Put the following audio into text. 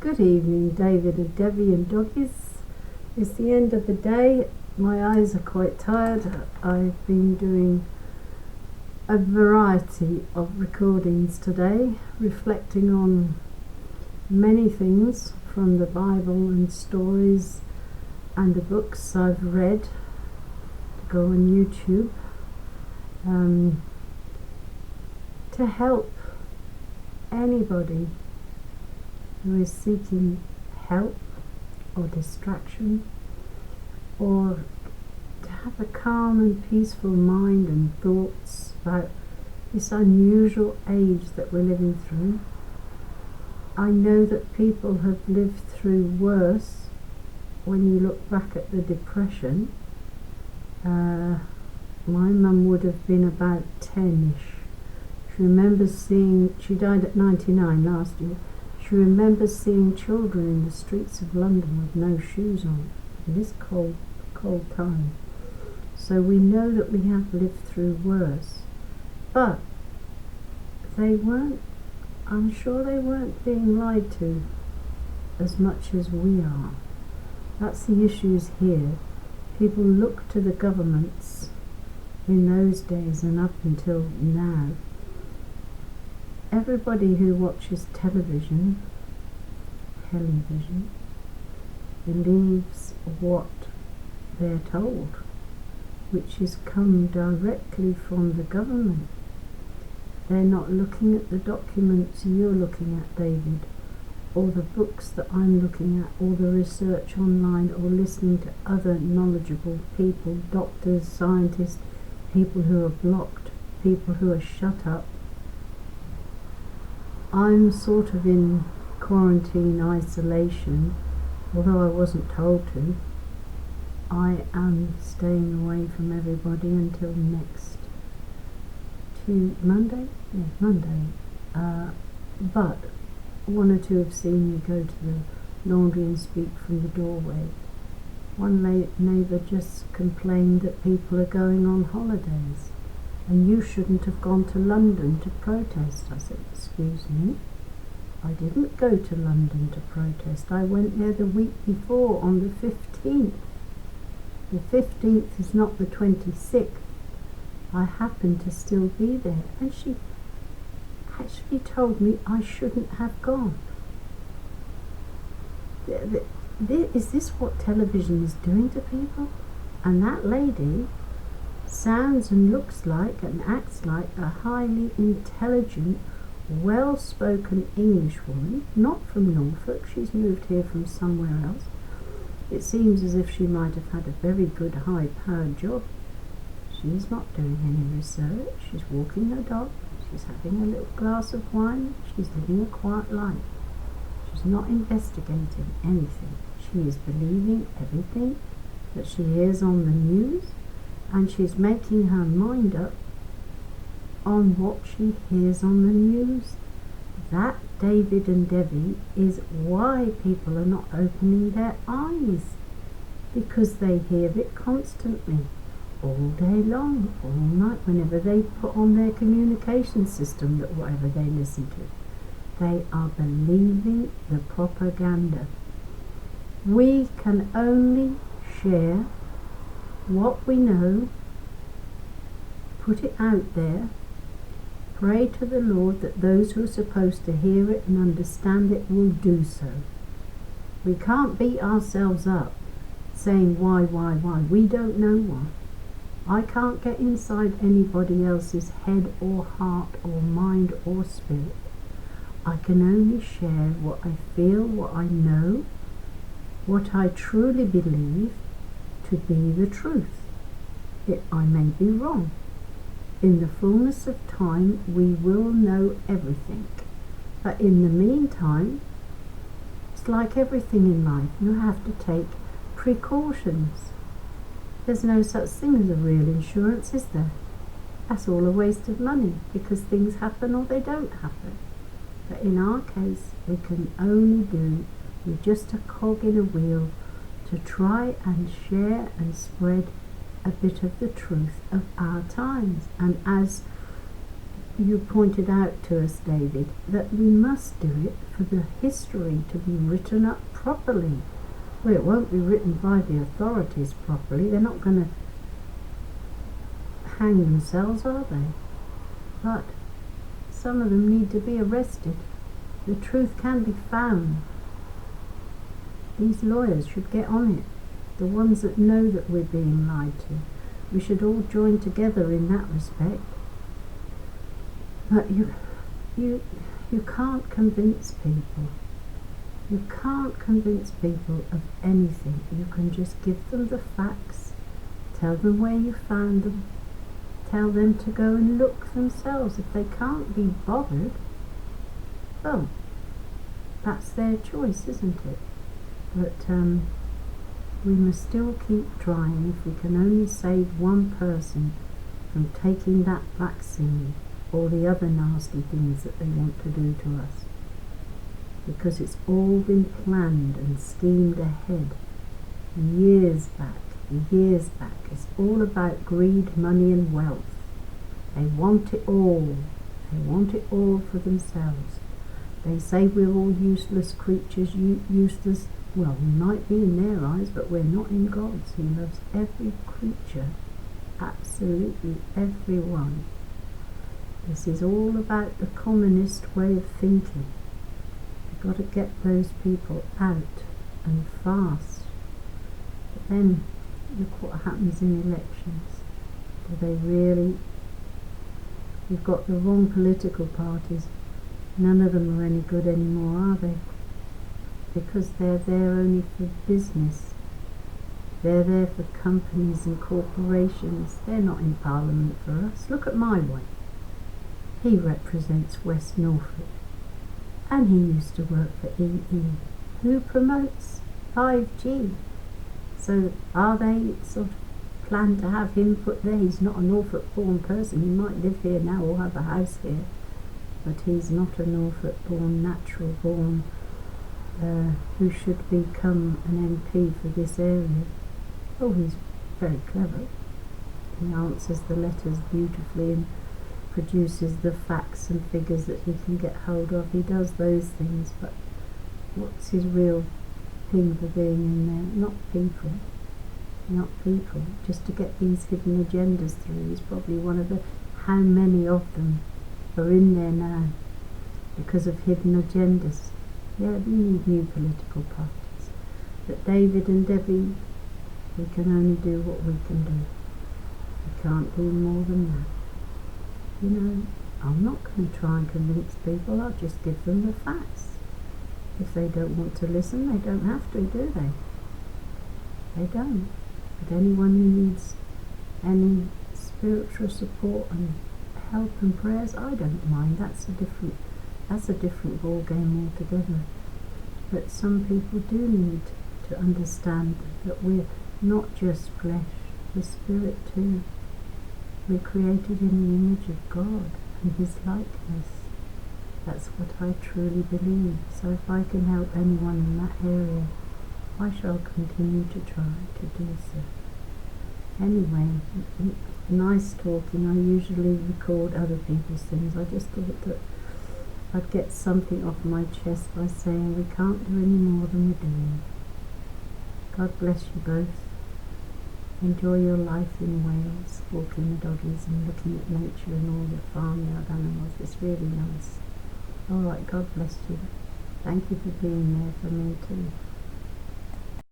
Good evening, David and Debbie and doggies. It's the end of the day. My eyes are quite tired. I've been doing a variety of recordings today, reflecting on many things from the Bible and stories and the books I've read. Go on YouTube to help anybody who is seeking help or distraction, or to have a calm and peaceful mind and thoughts about this unusual age that we're living through. I know that people have lived through worse. When you look back at the Depression, my mum would have been about 10ish. She remembers seeing, she died at 99 last year. She remembers seeing children in the streets of London with no shoes on in this cold time. So we know that we have lived through worse. But I'm sure they weren't being lied to as much as we are. That's the issues here. People look to the governments in those days and up until now. Everybody who watches television believes what they're told, which is come directly from the government. They're not looking at the documents you're looking at, David, or the books that I'm looking at, or the research online, or listening to other knowledgeable people, doctors, scientists, people who are blocked, people who are shut up. I'm sort of in quarantine isolation, although I wasn't told to. I am staying away from everybody until next Monday. But one or two have seen me go to the laundry and speak from the doorway. One neighbour just complained that people are going on holidays and you shouldn't have gone to London to protest. I said, excuse me, I didn't go to London to protest. I went there the week before on the 15th. The 15th is not the 26th. I happened to still be there, and she actually told me I shouldn't have gone. Is this what television is doing to people? And that lady sounds and looks like and acts like a highly intelligent, well-spoken English woman, not from Norfolk. She's moved here from somewhere else. It seems as if she might have had a very good high-powered job. She's not doing any research. She's walking her dog. She's having a little glass of wine. She's living a quiet life. She's not investigating anything. She is believing everything that she hears on the news, and she's making her mind up on what she hears on the news. That, David and Debbie, is why people are not opening their eyes, because they hear it constantly, all day long, all night, whenever they put on their communication system, that whatever they listen to, they are believing the propaganda. We can only share what we know, put it out there, pray to the Lord that those who are supposed to hear it and understand it will do so. We can't beat ourselves up saying why. We don't know why. I can't get inside anybody else's head or heart or mind or spirit. I can only share what I feel, what I know, what I truly believe to be the truth. I may be wrong. In the fullness of time, we will know everything. But in the meantime, it's like everything in life. You have to take precautions. There's no such thing as a real insurance, is there? That's all a waste of money, because things happen or they don't happen. But in our case, we can only do with just a cog in a wheel to try and share and spread a bit of the truth of our times. And as you pointed out to us, David, that we must do it for the history to be written up properly. Well, it won't be written by the authorities properly. They're not going to hang themselves, are they? But some of them need to be arrested. The truth can be found. These lawyers should get on it. The ones that know that we're being lied to. We should all join together in that respect. But you can't convince people. You can't convince people of anything. You can just give them the facts, tell them where you found them, tell them to go and look themselves. If they can't be bothered, well, that's their choice, isn't it? But we must still keep trying. If we can only save one person from taking that vaccine or the other nasty things that they want to do to us. Because it's all been planned and schemed ahead years back. It's all about greed, money and wealth. They want it all. They want it all for themselves. They say we're all useless creatures, useless. Well, we might be in their eyes, but we're not in God's. He loves every creature, absolutely everyone. This is all about the communist way of thinking. You've got to get those people out and fast. But then, look what happens in elections. Do they really... You've got the wrong political parties. None of them are any good anymore, are they? Because they're there only for business. They're there for companies and corporations. They're not in Parliament for us. Look at my way. He represents West Norfolk. And he used to work for EE. Who promotes 5G? So are they sort of plan to have him put there? He's not a Norfolk-born person. He might live here now or have a house here. But he's not a Norfolk-born, natural-born who should become an MP for this area. Oh, he's very clever. He answers the letters beautifully and produces the facts and figures that he can get hold of. He does those things, but what's his real thing for being in there? Not people. Just to get these hidden agendas through. He's probably one of the... How many of them are in there now because of hidden agendas? Yeah, we need new political parties. But David and Debbie, we can only do what we can do. We can't do more than that. You know, I'm not going to try and convince people. I'll just give them the facts. If they don't want to listen, they don't have to, do they? They don't. But anyone who needs any spiritual support and help and prayers, I don't mind. That's a different ball game altogether. But some people do need to understand that we're not just flesh, we're spirit too. We're created in the image of God and His likeness. That's what I truly believe. So if I can help anyone in that area, I shall continue to try to do so. Anyway, nice talking. I usually record other people's things. I just thought that I'd get something off my chest by saying we can't do any more than we're doing. God bless you both. Enjoy your life in Wales, walking the doggies and looking at nature and all the farmyard animals. It's really nice. Alright, God bless you. Thank you for being there for me too.